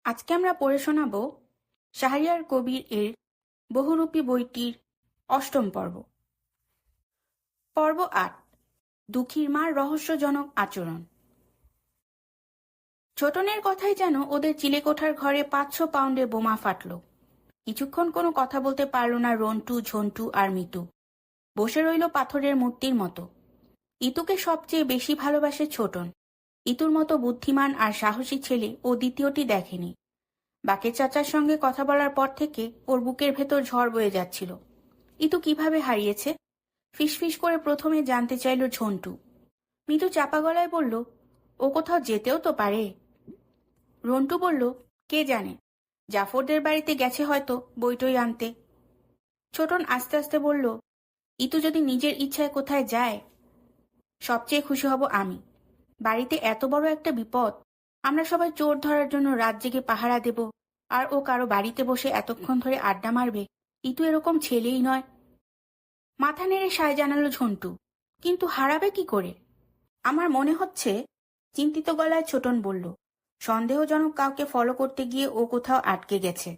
আজকে আমরা পড়ে শোনাব শাহরিয়ার কবির এর বহুরূপী বইটির অষ্টম পর্ব। পর্ব ৮, দুঃখীর মার রহস্যজনক আচরণ। ছোটনের কথাই যেন ওদের চিলেকোঠার ঘরে ৫০০ পাউন্ডের বোমা ফাটল। কিছুক্ষণ কোনো কথা বলতে পারল না রন্টু, ঝন্টু আর মিতু। বসে রইল পাথরের মূর্তির মতো। ইতুকে সবচেয়ে বেশি ভালোবাসে ছোটন। ইতুর মতো বুদ্ধিমান আর সাহসী ছেলে ও দ্বিতীয়টি দেখেনি। বাকের চাচার সঙ্গে কথা বলার পর থেকে ওর বুকের ভেতর ঝড় বয়ে যাচ্ছিল। ইতু কিভাবে হারিয়েছে? ফিসফিস করে প্রথমে জানতে চাইল ঝন্টু। মিতু চাপা গলায় বলল, ও কোথাও যেতেও তো পারে। রন্টু বলল, কে জানে, জাফরদের বাড়িতে গেছে হয়তো বইটই আনতে। ছোটন আস্তে আস্তে বলল, ইতু যদি নিজের ইচ্ছায় কোথায় যায়, সবচেয়ে খুশি হব আমি। বাড়িতে এত বড় একটা বিপদ, আমরা সবাই চোর ধরার জন্য রাত জেগে পাহারা দেব, আর ও কারো বাড়িতে বসে এতক্ষণ ধরে আড্ডা মারবে। ইতু এরকম ছেলেই নয়। মাথা নেড়ে সায় জানালো ঝন্টু, কিন্তু হারাবে কি করে? আমার মনে হচ্ছে, চিন্তিত গলায় ছোটন বলল, সন্দেহজনক কাউকে ফলো করতে গিয়ে ও কোথাও আটকে গেছে।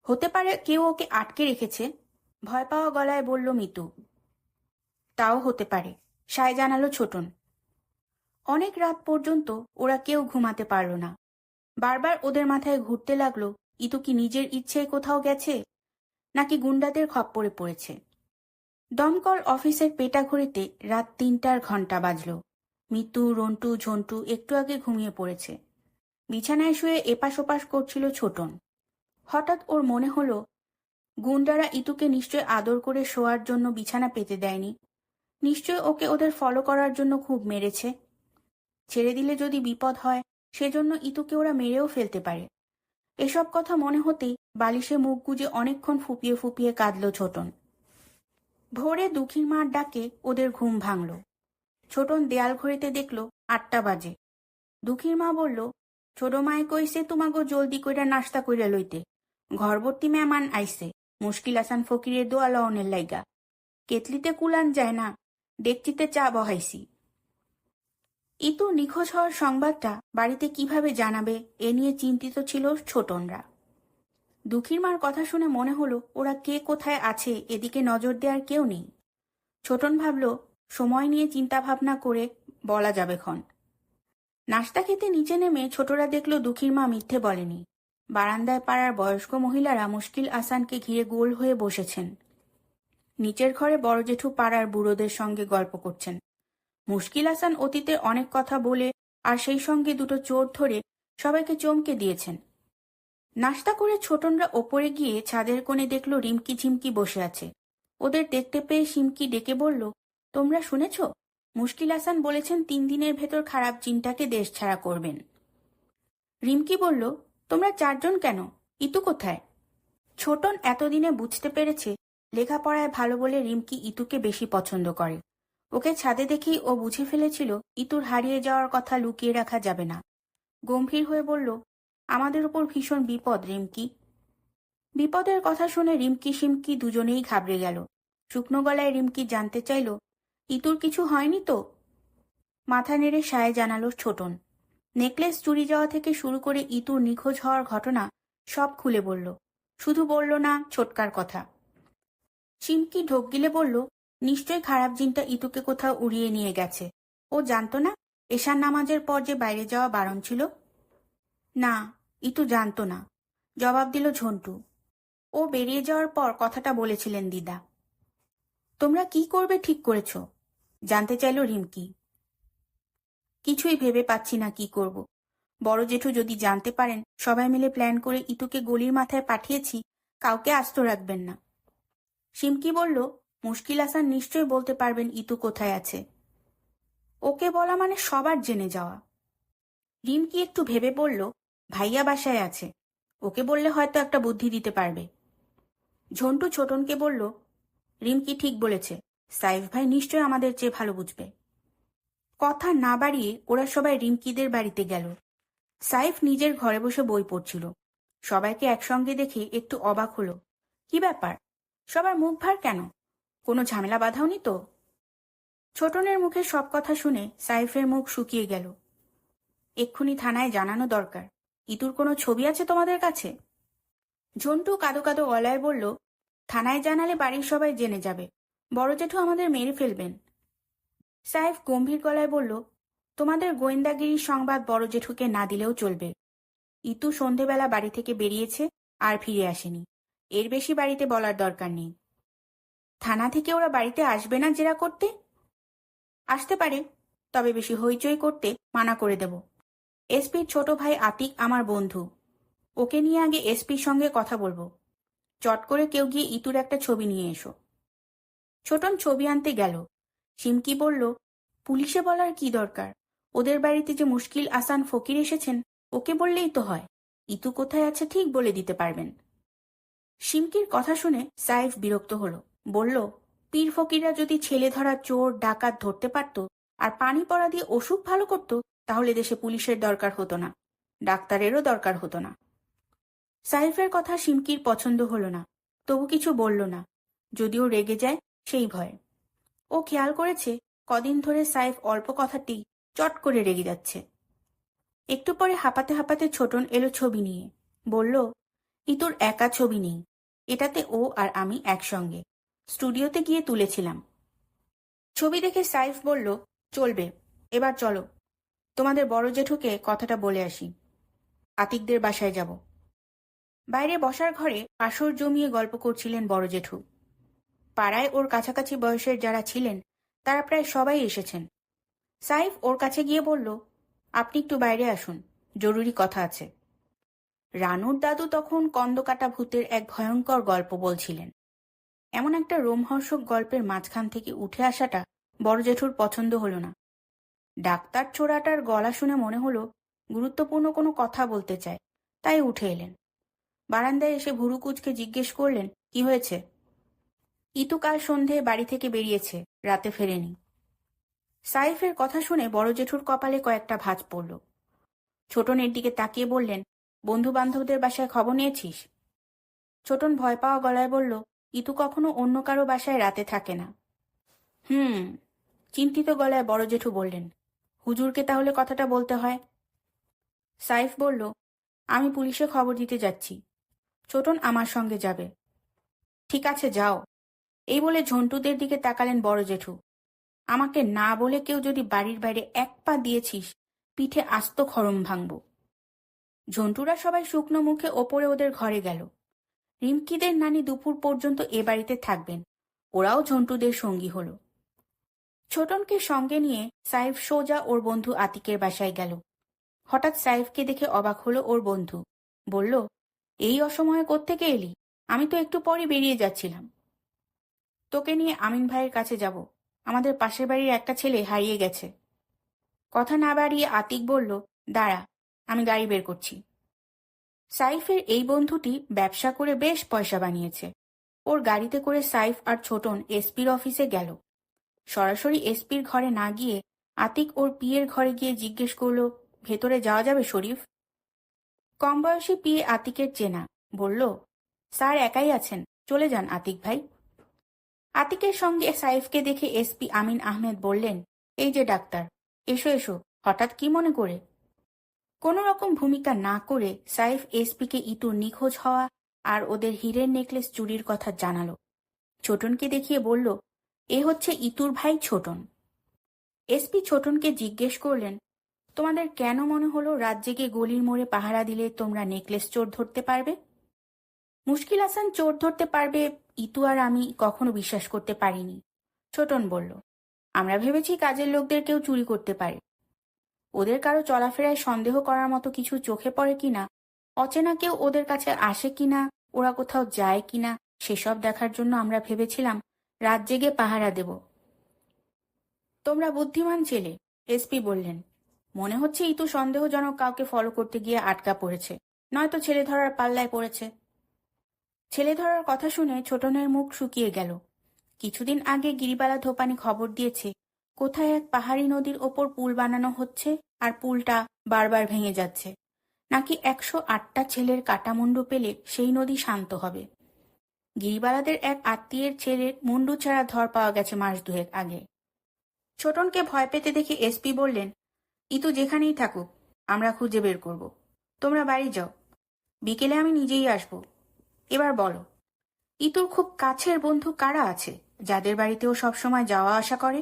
হতে পারে কেউ ওকে আটকে রেখেছে, ভয় পাওয়া গলায় বলল মিতু। তাও হতে পারে, সায় জানালো ছোটন। অনেক রাত পর্যন্ত ওরা কেউ ঘুমাতে পারল না। বারবার ওদের মাথায় ঘুরতে লাগলো, ইতু কি নিজের ইচ্ছেয় কোথাও গেছে, নাকি গুন্ডাদের খপ্পরে পড়েছে। দমকল অফিসের পেটাঘড়িতে রাত ৩টার ঘণ্টা বাজল। মিতু, রন্টু, ঝন্টু একটু আগে ঘুমিয়ে পড়েছে। বিছানায় শুয়ে এপাশ ওপাশ করছিল ছোটন। হঠাৎ ওর মনে হলো, গুন্ডারা ইতুকে নিশ্চয় আদর করে শোয়ার জন্য বিছানা পেতে দেয়নি। নিশ্চয় ওকে ওদের ফলো করার জন্য খুব মেরেছে। ছেড়ে দিলে যদি বিপদ হয়, সেজন্য ইতুকে ওরা মেরেও ফেলতে পারে। এসব কথা মনে হতেই বালিশে মুখ গুজে অনেকক্ষণ ফুপিয়ে ফুপিয়ে কাঁদল ছোটন। ভোরে দুঃখীর মার ডাকে ওদের ঘুম ভাঙল। ছোটন দেয়াল ঘড়িতে দেখল ৮টা বাজে। দুঃখীর মা বলল, ছোট মায় কইছে তোমাগো জলদি কইরা নাস্তা কইরা লইতে, ঘরবর্তী মেহমান আইছে, মুশকিল আসান ফকিরের দোয়া লওনের লাইগা। কেতলিতে কুলান যায় না, ডেকচিতে চা বহাইছি। ইতু নিখোঁজ হওয়ার সংবাদটা বাড়িতে কিভাবে জানাবে, এ নিয়ে চিন্তিত ছিল ছোটনরা। দুঃখীর মার কথা শুনে মনে হলো ওরা কে কোথায় আছে এদিকে নজর দেওয়ার কেউ নেই। ছোটন ভাবল, সময় নিয়ে চিন্তা ভাবনা করে বলা যাবে ক্ষণ। নাস্তা খেতে নিচে নেমে ছোটরা দেখল দুঃখীর মা মিথ্যে বলেনি। বারান্দায় পাড়ার বয়স্ক মহিলারা মুশকিল আসানকে ঘিরে গোল হয়ে বসেছেন। নিচের ঘরে বড় জেঠু পাড়ার বুড়োদের সঙ্গে গল্প করছেন। মুশকিল আসান অতীতে অনেক কথা বলে আর সেই সঙ্গে দুটো চোর ধরে সবাইকে চমকে দিয়েছেন। নাস্তা করে ছোটনরা ওপরে গিয়ে ছাদের কোণে দেখল রিমকি ঝিমকি বসে আছে। ওদের দেখতে পেয়ে সিমকি ডেকে বলল, তোমরা শুনেছ, মুশকিল আসান বলেছেন ৩ দিনের ভেতর খারাপ জিনটাকে দেশ ছাড়া করবেন। রিমকি বলল, তোমরা ৪ জন কেন, ইতু কোথায়? ছোটন এতদিনে বুঝতে পেরেছে লেখাপড়ায় ভালো বলে রিমকি ইতুকে বেশি পছন্দ করে। ওকে ছাদে দেখেই ও বুঝে ফেলেছিল ইতুর হারিয়ে যাওয়ার কথা লুকিয়ে রাখা যাবে না। গম্ভীর হয়ে বলল, আমাদের উপর ভীষণ বিপদ রিমকি। বিপদের কথা শুনে রিমকি সিমকি দুজনেই ঘাবড়ে গেল। শুকনো গলায় রিমকি জানতে চাইল, ইতুর কিছু হয়নি তো? মাথা নেড়ে সায় জানালো ছোটন। নেকলেস চুরি যাওয়া থেকে শুরু করে ইতুর নিখোঁজ হওয়ার ঘটনা সব খুলে বলল। শুধু বলল না ছোটকার কথা। সিমকি ঢোক গিলে বলল, নিশ্চয় খারাপ জিনটা ইতুকে কোথাও উড়িয়ে নিয়ে গেছে। ও জানতো না এশার নামাজের পর যে বাইরে যাওয়া বারণ ছিল? না, ইতু জানতো না, জবাব দিল ঝন্টু। ও বেরিয়ে যাওয়ার পর কথাটা বলেছিলেন দিদা। তোমরা কি করবে ঠিক করেছ? জানতে চাইল রিমকি। কিছুই ভেবে পাচ্ছি না কি করব। বড় জেঠু যদি জানতে পারেন সবাই মিলে প্ল্যান করে ইতুকে গলির মাথায় পাঠিয়েছি, কাউকে আস্ত রাখবেন না। সিমকি বলল, মুশকিল আসান নিশ্চয় বলতে পারবেন ইতু কোথায় আছে। ওকে বলা মানে সবার জেনে যাওয়া। রিমকি একটু ভেবে বলল, ভাইয়া বাসায় আছে, ওকে বললে হয়তো একটা বুদ্ধি দিতে পারবে। ঝন্টু ছোটনকে বলল, রিমকি ঠিক বলেছে, সাইফ ভাই নিশ্চয় আমাদের চেয়ে ভালো বুঝবে। কথা না বাড়িয়ে ওরা সবাই রিমকিদের বাড়িতে গেল। সাইফ নিজের ঘরে বসে বই পড়ছিল। সবাইকে একসঙ্গে দেখে একটু অবাক হলো। কি ব্যাপার, সবার মুখ ভার কেন? কোনো ঝামেলা বাঁধাওনি তো? ছোটনের মুখে সব কথা শুনে সাইফের মুখ শুকিয়ে গেল। এক্ষুনি থানায় জানানো দরকার, ইতুর কোনো ছবি আছে তোমাদের কাছে? ঝন্টু কাঁদো কাঁদো গলায় বলল, থানায় জানালে বাড়ির সবাই জেনে যাবে, বড় জেঠু আমাদের মেরে ফেলবেন। সাইফ গম্ভীর গলায় বলল, তোমাদের গোয়েন্দাগিরির সংবাদ বড় জেঠুকে না দিলেও চলবে। ইতু সন্ধেবেলা বাড়ি থেকে বেরিয়েছে আর ফিরে আসেনি, এর বেশি বাড়িতে বলার দরকার নেই। থানা থেকে ওরা বাড়িতে আসবে না জেরা করতে? আসতে পারে, তবে বেশি হইচই করতে মানা করে দেব। এসপির ছোট ভাই আতিক আমার বন্ধু, ওকে নিয়ে আগে এসপির সঙ্গে কথা বলবো। চট করে কেউ গিয়ে ইতুর একটা ছবি নিয়ে এসো। ছোটন ছবি আনতে গেল। সিমকি বলল, পুলিশে বলার কি দরকার, ওদের বাড়িতে যে মুশকিল আসান ফকির এসেছেন, ওকে বললেই তো হয়। ইতু কোথায় আছে ঠিক বলে দিতে পারবেন। সিমকির কথা শুনে সাইফ বিরক্ত হল, বলল, পীর ফকিররা যদি ছেলে ধরা চোর ডাকাত ধরতে পারত আর পানি পড়া দিয়ে অসুখ ভালো করত, তাহলে দেশে পুলিশের দরকার হতো না, ডাক্তারেরও দরকার হতো না। সাইফের কথা সিমকির পছন্দ হলো না, তবু কিছু বলল না, যদিও রেগে যায় সেই ভয়। ও খেয়াল করেছে কদিন ধরে সাইফ অল্প কথাতেই চট করে রেগে যাচ্ছে। একটু পরে হাঁপাতে হাঁপাতে ছোটন এলো ছবি নিয়ে, বলল, ইতুর একা ছবি নেই, এটাতে ও আর আমি একসঙ্গে স্টুডিওতে গিয়ে তুলেছিলাম। ছবি দেখে সাইফ বলল, চলবে, এবার চলো, তোমাদের বড় জেঠুকে কথাটা বলে আসি। আতিকদের বাসায় যাব। বাইরে বসার ঘরে আসর জমিয়ে গল্প করছিলেন বড় জেঠু। পাড়ায় ওর কাছাকাছি বয়সের যারা ছিলেন তারা প্রায় সবাই এসেছেন। সাইফ ওর কাছে গিয়ে বলল, আপনি একটু বাইরে আসুন, জরুরি কথা আছে। রানুর দাদু তখন কন্দকাটা ভূতের এক ভয়ঙ্কর গল্প বলছিলেন। এমন একটা রোমহর্ষক গল্পের মাঝখান থেকে উঠে আসাটা বড় জেঠুর পছন্দ হল না। ডাক্তার ছোড়াটার গলা শুনে মনে হলো গুরুত্বপূর্ণ কোনো কথা বলতে চায়, তাই উঠে এলেন। বারান্দায় এসে ভুরু কুচকে জিজ্ঞেস করলেন, কি হয়েছে? ইতু কাল সন্ধে বাড়ি থেকে বেরিয়েছে, রাতে ফেরেনি। সাইফের কথা শুনে বড় জেঠুর কপালে কয়েকটা ভাঁজ পড়ল। ছোটনের দিকে তাকিয়ে বললেন, বন্ধু বান্ধবদের বাসায় খবর নিয়েছিস? ছোটন ভয় পাওয়া গলায় বলল, ইতু কখনো অন্য কারো বাসায় রাতে থাকে না। চিন্তিত গলায় বড় জেঠু বললেন, হুজুরকে তাহলে কথাটা বলতে হয়। সাইফ বলল, আমি পুলিশে খবর দিতে যাচ্ছি, ছোটন আমার সঙ্গে যাবে। ঠিক আছে, যাও। এই বলে ঝন্টুদের দিকে তাকালেন বড় জেঠু, আমাকে না বলে কেউ যদি বাড়ির বাইরে এক পা দিয়েছিস, পিঠে আস্ত খরম ভাঙব। ঝন্টুরা সবাই শুকনো মুখে ওপরে ওদের ঘরে গেল। রিমকিদের নানি দুপুর পর্যন্ত এ বাড়িতে থাকবেন, ওরাও ঝন্টুদের সঙ্গী হল। ছোটনকে সঙ্গে নিয়ে সাইফ সোজা ওর বন্ধু আতিকের বাসায় গেল। হঠাৎ সাইফকে দেখে অবাক হলো ওর বন্ধু, বলল, এই অসময়ে কোত্থেকে এলি? আমি তো একটু পরই বেরিয়ে যাচ্ছিলাম। তোকে নিয়ে আমিন ভাইয়ের কাছে যাব, আমাদের পাশের বাড়ির একটা ছেলে হারিয়ে গেছে। কথা না বাড়িয়ে আতিক বলল, দাঁড়া, আমি গাড়ি বের করছি। সাইফের এই বন্ধুটি ব্যবসা করে বেশ পয়সা বানিয়েছে। ওর গাড়িতে করে সাইফ আর ছোটন এসপির অফিসে গেল। সরাসরি এসপির ঘরে না গিয়ে আতিক ওর পিয়ের ঘরে গিয়ে জিজ্ঞেস করল, ভেতরে যাওয়া যাবে শরীফ? কম বয়সী পিয়ে আতিকের চেনা, বলল, স্যার একাই আছেন, চলে যান আতিক ভাই। আতিকের সঙ্গে সাইফকে দেখে এসপি আমিন আহমেদ বললেন, এই যে ডাক্তার, এসো এসো, হঠাৎ কি মনে করে? কোনো রকম ভূমিকা না করে সাইফ এসপিকে ইতুর নিখোঁজ হওয়া আর ওদের হীরের নেকলেস চুরির কথা জানালো। ছোটনকে দেখিয়ে বলল, এ হচ্ছে ইতুর ভাই ছোটন। এসপি ছোটনকে জিজ্ঞেস করলেন, তোমাদের কেন মনে হলো রাত জেগে গলির মোড়ে পাহারা দিলে তোমরা নেকলেস চোর ধরতে পারবে? মুশকিল আসান চোর ধরতে পারবে ইতু আর আমি কখনো বিশ্বাস করতে পারিনি। ছোটন বলল, আমরা ভেবেছি কাজের লোকদের কেউ চুরি করতে পারে। ওদের কারো চলাফেরায় সন্দেহ করার মতো কিছু চোখে পড়ে কিনা, অচেনা কেউ ওদের কাছে আসে কিনা, ওরা কোথাও যায় কিনা, সেসব দেখার জন্য আমরা ভেবেছিলাম রাত জেগে পাহারা দেব। তোমরা বুদ্ধিমান ছেলে, এসপি বললেন। মনে হচ্ছে ইতু সন্দেহজনক কাউকে ফলো করতে গিয়ে আটকা পড়েছে, নয়তো ছেলে ধরার পাল্লায় পড়েছে। ছেলে ধরার কথা শুনে ছোটনের মুখ শুকিয়ে গেল। কিছুদিন আগে গিরিবালা ধোপানি খবর দিয়েছে কোথায় এক পাহাড়ি নদীর ওপর পুল বানানো হচ্ছে আর পুলটা বারবার ভেঙে যাচ্ছে, নাকি 108টা ছেলের কাটামুন্ডু পেলে সেই নদী শান্ত হবে। গিরিবালাদের এক আত্মীয়ের ছেলের মুন্ডু ছাড়া ধর পাওয়া গেছে মাস দুয়েক আগে। ছোটনকে ভয় পেতে দেখে এসপি বললেন, ইতু যেখানেই থাকুক আমরা খুঁজে বের করব, তোমরা বাড়ি যাও, বিকেলে আমি নিজেই আসব। এবার বলো, ইতুর খুব কাছের বন্ধু কারা আছে যাদের বাড়িতেও সবসময় যাওয়া আসা করে?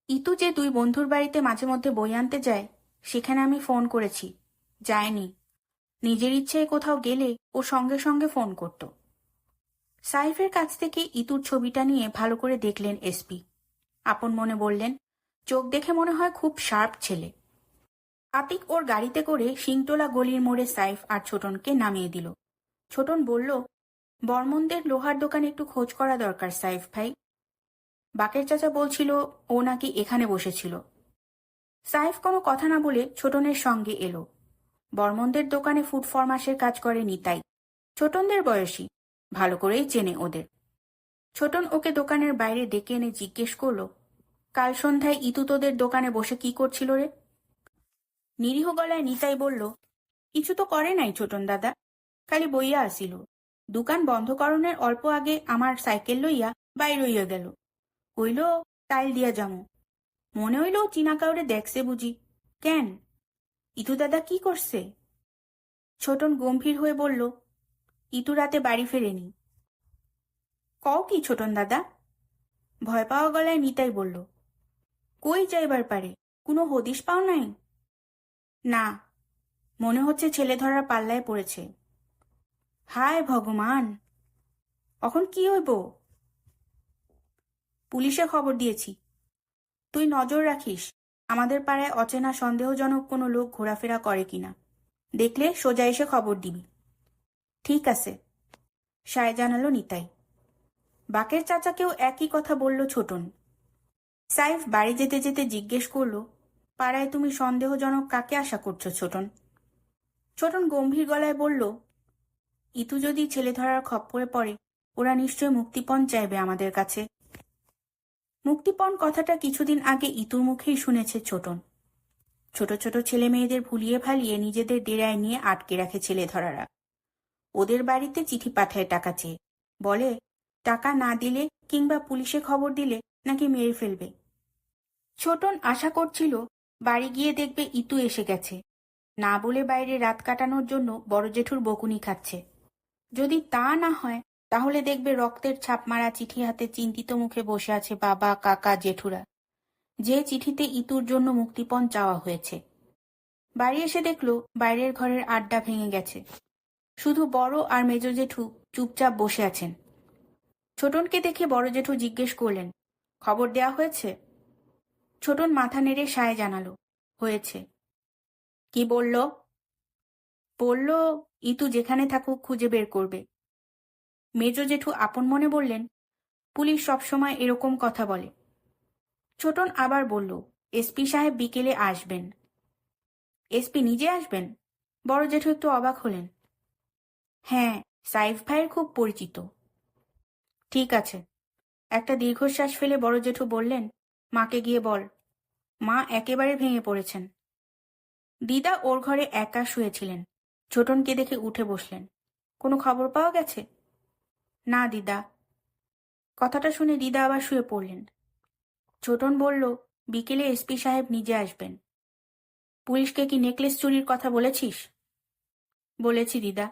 ইতু যে 2 বন্ধুর বাড়িতে মাঝে মধ্যে বই আনতে যায়, সেখানে আমি ফোন করেছি, যায়নি। নিজের ইচ্ছায় কোথাও গেলে ও সঙ্গে সঙ্গে ফোন করত। সাইফের কাছ থেকে ইতুর ছবিটা নিয়ে ভালো করে দেখলেন এসপি। আপন মনে বললেন, চোখ দেখে মনে হয় খুব শার্প ছেলে। আতিক ওর গাড়িতে করে শিংটোলা গলির মোড়ে সাইফ আর ছোটনকে নামিয়ে দিল। ছোটন বলল, বর্মনদের লোহার দোকানে একটু খোঁজ করা দরকার সাইফ ভাই। বাকের চাচা বলছিল ও নাকি এখানে বসেছিল। সাইফ কোনো কথা না বলে ছোটনের সঙ্গে এলো। বর্মনদের দোকানে ফুড ফরমাসের কাজ করে নিতাই, ছোটনদের বয়সী, ভালো করেই চেনে ওদের। ছোটন ওকে দোকানের বাইরে ডেকে এনে জিজ্ঞেস করল, কাল সন্ধ্যায় ইতু তোদের দোকানে বসে কি করছিল রে? নিরীহ গলায় নিতাই বলল, কিছু তো করে নাই ছোটন দাদা, খালি বইয়া আসিল। দোকান বন্ধ করণের অল্প আগে আমার সাইকেল লইয়া বাইর হইয়া গেল। কইল টাইল দিয়া যামু। মনে হইল চিনা কাউরে দেখছে বুঝি। কেন, ইতু দাদা কি করছে? ছোটন গম্ভীর হয়ে বলল, ইতু রাতে বাড়ি ফেরেনি। কও কি ছোটন দাদা? ভয় পাওয়া গলায় নিতাই বলল, কই যাইবার পারে, কোনো হদিশ পাও নাই? না, মনে হচ্ছে ছেলে ধরার পাল্লায় পড়েছে। হায় ভগবান, এখন কি হইব? পুলিশে খবর দিয়েছি। তুই নজর রাখিস, আমাদের পাড়ায় অচেনা সন্দেহজনক কোনো লোক ঘোরাফেরা করে কিনা। দেখলে সোজা এসে খবর দিবি। ঠিক আছে, সায় জানালো নিতাই। বাকের চাচাকেও একই কথা বলল ছোটন। সাইফ বাড়ি যেতে যেতে জিজ্ঞেস করল, পাড়ায় তুমি সন্দেহজনক কাকে আশা করছো ছোটন? ছোটন গম্ভীর গলায় বলল, ইতু যদি ছেলে ধরার খপ্পরে পড়ে, ওরা নিশ্চয় মুক্তিপণ চাইবে আমাদের কাছে। মুক্তিপণ কথাটা কিছুদিন আগে ইতুর মুখেই শুনেছে ছোটন। ছোট ছোট ছেলে মেয়েদের ভুলিয়ে ভালিয়ে নিজেদের ডেরায় নিয়ে আটকে রাখে ছেলে ধরারা। ওদের বাড়িতে চিঠি পাঠায় টাকা চেয়ে, বলে টাকা না দিলে কিংবা পুলিশে খবর দিলে নাকি মেরে ফেলবে। ছোটন আশা করছিল বাড়ি গিয়ে দেখবে ইতু এসে গেছে, না বলে বাইরে রাত কাটানোর জন্য বড় জেঠুর বকুনি খাচ্ছে। যদি তা না হয়, তাহলে দেখবে রক্তের ছাপ মারা চিঠি হাতে চিন্তিত মুখে বসে আছে বাবা, কাকা, জেঠুরা, যে চিঠিতে ইতুর জন্য মুক্তিপণ চাওয়া হয়েছে। বাড়ি এসে দেখল বাইরের ঘরের আড্ডা ভেঙে গেছে, শুধু বড় আর মেজ জেঠু চুপচাপ বসে আছেন। ছোটনকে দেখে বড় জেঠু জিজ্ঞেস করলেন, খবর দেয়া হয়েছে? ছোটন মাথা নেড়ে সায় জানালো, হয়েছে। কি বলল? বলল ইতু যেখানে থাকুক খুঁজে বের করবে। মেজ জেঠু আপন মনে বললেন, পুলিশ সবসময় এরকম কথা বলে। ছোটন আবার বলল, এসপি সাহেব বিকেলে আসবেন। এসপি নিজে আসবেন? বড় জেঠু একটু অবাক হলেন। হ্যাঁ, সাইফ ভাইয়ের খুব পরিচিত। ঠিক আছে। একটা দীর্ঘশ্বাস ফেলে বড় জেঠু বললেন, মাকে গিয়ে বল। মা একেবারে ভেঙে পড়েছেন। দিদা ওর ঘরে একা শুয়েছিলেন। ছোটনকে দেখে উঠে বসলেন। কোনো খবর পাওয়া গেছে? না দিদা। কথাটা শুনে দিদা আবার শুয়ে পড়লেন। ছোটন বলল, বিকেলে এসপি সাহেব নিজে আসবেন। পুলিশকে কি নেকলেস চুরির কথা বলেছিস? বলেছি দিদা।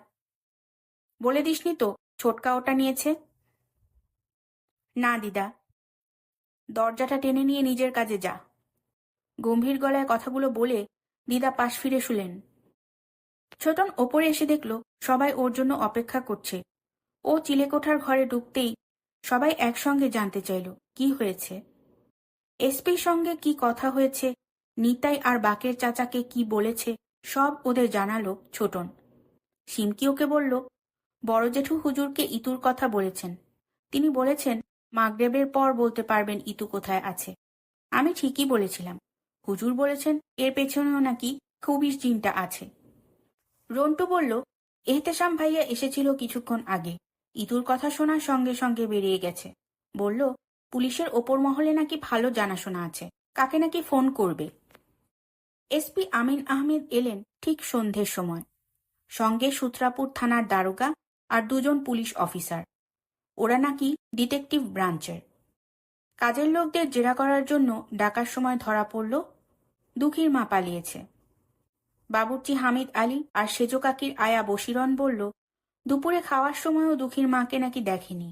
বলে দিসনি তো ছোটকা ওটা নিয়েছে? না দিদা। দরজাটা টেনে নিয়ে নিজের কাজে যা। গম্ভীর গলায় কথাগুলো বলে দিদা পাশ ফিরে শুলেন। ছোটন ওপরে এসে দেখল সবাই ওর জন্য অপেক্ষা করছে। ও চিলেকোঠার ঘরে ঢুকতেই সবাই একসঙ্গে জানতে চাইল কি হয়েছে। এসপির সঙ্গে কি কথা হয়েছে, নিতাই আর বাকের চাচাকে কি বলেছে, সব ওদের জানালো ছোটন। সিমকি ওকে বলল, বড় জেঠু হুজুরকে ইতুর কথা বলেছেন। তিনি বলেছেন মাগরেবের পর বলতে পারবেন ইতু কোথায় আছে। আমি ঠিকই বলেছিলাম। হুজুর বলেছেন এর পেছনেও নাকি খুবই চিন্তা আছে। রন্টু বলল, এহতেশাম ভাইয়া এসেছিল কিছুক্ষণ আগে, ইতুর কথা শোনার সঙ্গে সঙ্গে বেরিয়ে গেছে। বলল পুলিশের ওপর মহলে নাকি ভালো জানাশোনা আছে, কাকে নাকি ফোন করবে। এসপি আমিন আহমেদ এলেন ঠিক সন্ধ্যের সময়। সঙ্গে সূত্রাপুর থানার দারোগা আর 2 জন পুলিশ অফিসার। ওরা নাকি ডিটেকটিভ ব্রাঞ্চের। কাজের লোকদের জেরা করার জন্য ডাকার সময় ধরা পড়ল দুঃখীর মা পালিয়েছে। বাবুর্চি হামিদ আলী আর সেজো কাকির আয়া বশিরন বলল, দুপুরে খাওয়ার সময়ও দুঃখীর মাকে নাকি দেখেনি।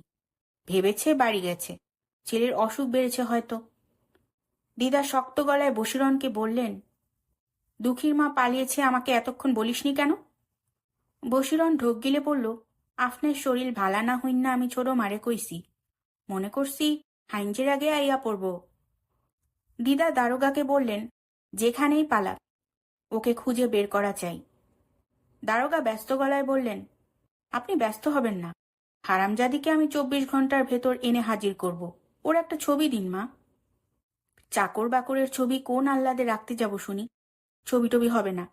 ভেবেছে বাড়ি গেছে, ছেলের অসুখ বেড়েছে হয়তো। দিদা শক্ত গলায় বশিরনকে বললেন, দুঃখীর মা পালিয়েছে, আমাকে এতক্ষণ বলিসনি কেন? বশিরন ঢোক গিলে বলল, আপনার শরীর ভালা না হইন না আমি ছোট মারে কইছি, মনে করছি হাইঞ্জের আগে আইয়া পড়ব। দিদা দারোগাকে বললেন, যেখানেই পালা, ওকে খুঁজে বের করা চাই। দারোগা ব্যস্ত গলায় বললেন, আপনি ব্যস্ত হবেন না, হারামজাদিকে আমি 24 ঘন্টার ভেতর এনে হাজির করব। ওর একটা ছবি দিন মা। চাকর বাকরের ছবি কোন আহ্লাদে রাখতে যাব শুনি? ছবি টবি হবে না।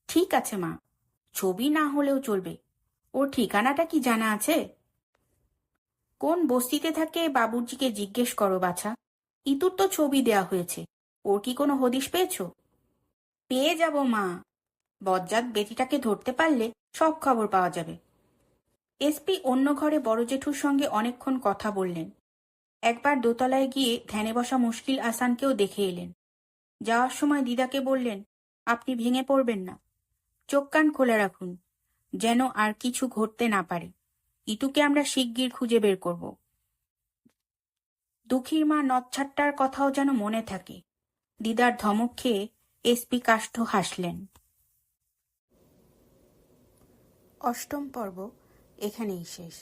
ঠিক আছে মা, ছবি না হলেও চলবে। ওর ঠিকানাটা কি জানা আছে? কোন বস্তিতে থাকে বাবুর্চিকে জিজ্ঞেস করো বাছা। ইতুর তো ছবি দেয়া হয়েছে, ওর কি কোনো হদিশ পেয়েছ? পেয়ে যাব মা, বজ্জাত বেটিটাকে ধরতে পারলে সব খবর পাওয়া যাবে। এসপি অন্য ঘরে বড় জেঠুর সঙ্গে অনেকক্ষণ কথা বললেন। একবার দোতলায় গিয়ে ধ্যানে বসা মুশকিল আসানকেও দেখে এলেন। যাওয়ার সময় দিদাকে বললেন, আপনি ভেঙে পড়বেন না, চোখ কান খোলা রাখুন, যেন আর কিছু ঘটতে না পারে। ইতুকে আমরা শিগগির খুঁজে বের করব। দুঃখীর মা নচ্ছাট্টার কথাও যেন মনে থাকে। দিদার ধমক খেয়ে এসপি কাষ্ঠ হাসলেন। অষ্টম পর্ব এখানেই শেষ।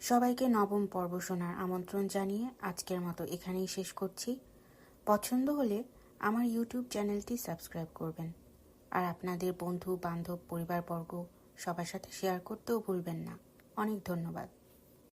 সবাইকে নবম পর্ব শোনার আমন্ত্রণ জানিয়ে আজকের মতো এখানেই শেষ করছি। পছন্দ হলে আমার ইউটিউব চ্যানেলটি সাবস্ক্রাইব করবেন, আর আপনাদের বন্ধু বান্ধব পরিবারবর্গ সবার সাথে শেয়ার করতেও ভুলবেন না। অনেক ধন্যবাদ।